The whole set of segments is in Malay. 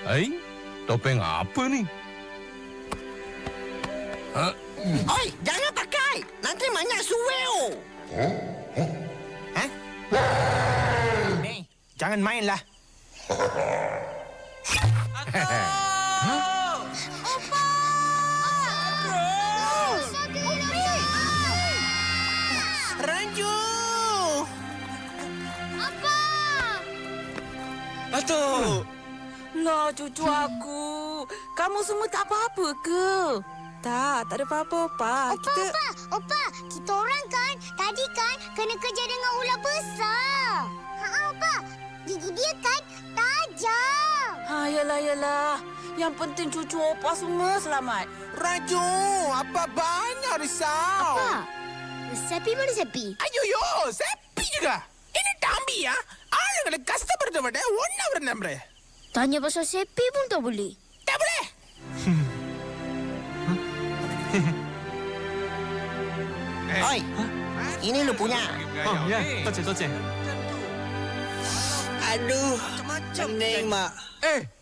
Hai, topeng apa ni? Oi, jangan pakai. Nanti banyak suweo. Ni, jangan mainlah. Ranju! Atuk! Lah, cucu aku. Kamu semua tak apa-apa ke? Tak ada apa-apa, Pak. Opa, kita orang kan tadi kan kena kerja dengan ular besar. Opa, gigi dia kan tajam. Yalah. Yang penting cucu Opa semua selamat. Raju, apa banyak risau? Sepi mana sepi? Ayo, sepi juga. Ini tambi ya. Alang கஷ்டப்படுறத ஒண்ணா ஒரு நம்புற. Tanya pasal sepi pun tak boleh. Tak boleh. Oi, ini lu punya. Ya, toce. Aduh, pening, Mak.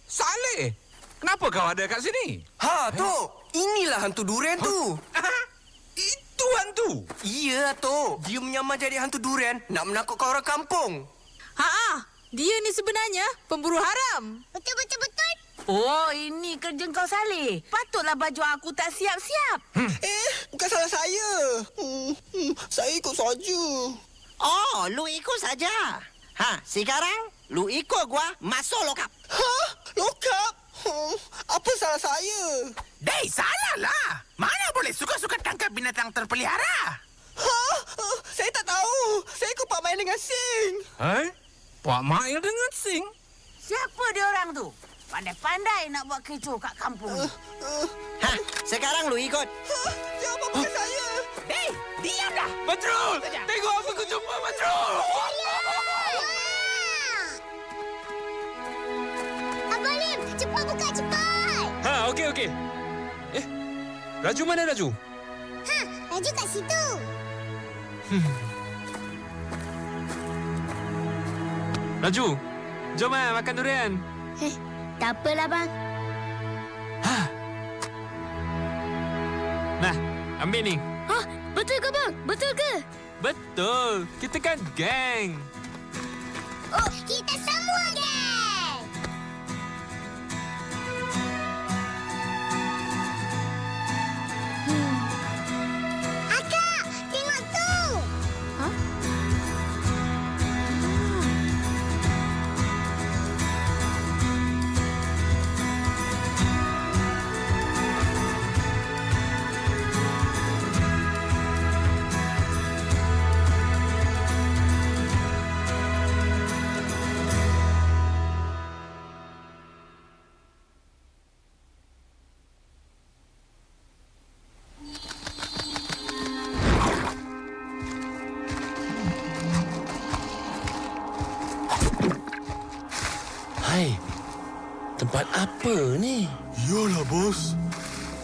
Saleh, kenapa kau ada kat sini? Tok. Inilah hantu durian tu. Itu hantu. Iya, Tok. Dia menyamar jadi hantu durian nak menakutkan orang kampung. Dia ni sebenarnya pemburu haram. Betul. Oh, ini kerja kau Saleh. Patutlah baju aku tak siap-siap. Bukan salah saya. Saya ikut saja. Oh, lu ikut saja. Sekarang lu ikut gua masuk lokap. Lokap? Apa salah saya? Dei, salah lah. Mana boleh suka-suka tangkap binatang terpelihara? Saya tak tahu. Saya ikut Pak main dengan Sing. Hai? Pak Mail dengan Sing? Siapa dia orang tu? Pandai-pandai nak buat kecoh kat kampung ni. Sekarang lu ikut. Jangan pakai saya. Dei, diam dah. Badrul! Tengok apa aku jumpa, Badrul! Abang Lim, cepat buka cepat. Okey. Raju mana Raju? Raju kat situ. Raju, jom makan durian. Tak apalah, bang. Nah, ambil ni. Betul ke, bang? Betul ke? Betul. Kita kan geng. Oh, kita semua geng. Akak, tengok tu. Hai, tempat apa ni? Yalah, bos.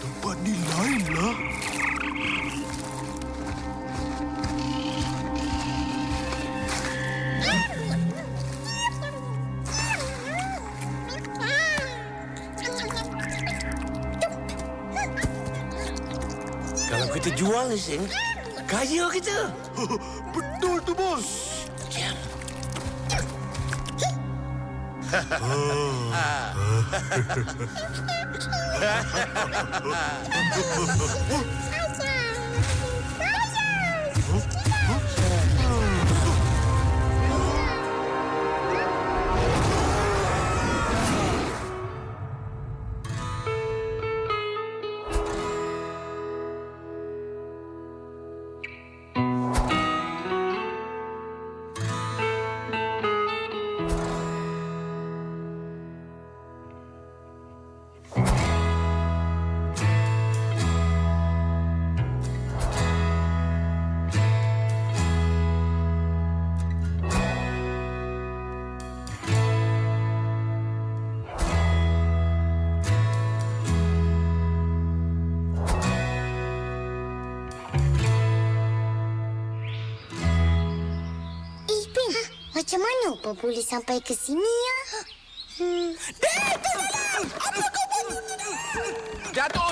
Tempat ni lain lah. Kalau kita jual ni, Sing, kaya kita. Betul tu, bos. Diam. Macam mana Opa boleh sampai ke sini ya? Dek, tolonglah! Jatuh.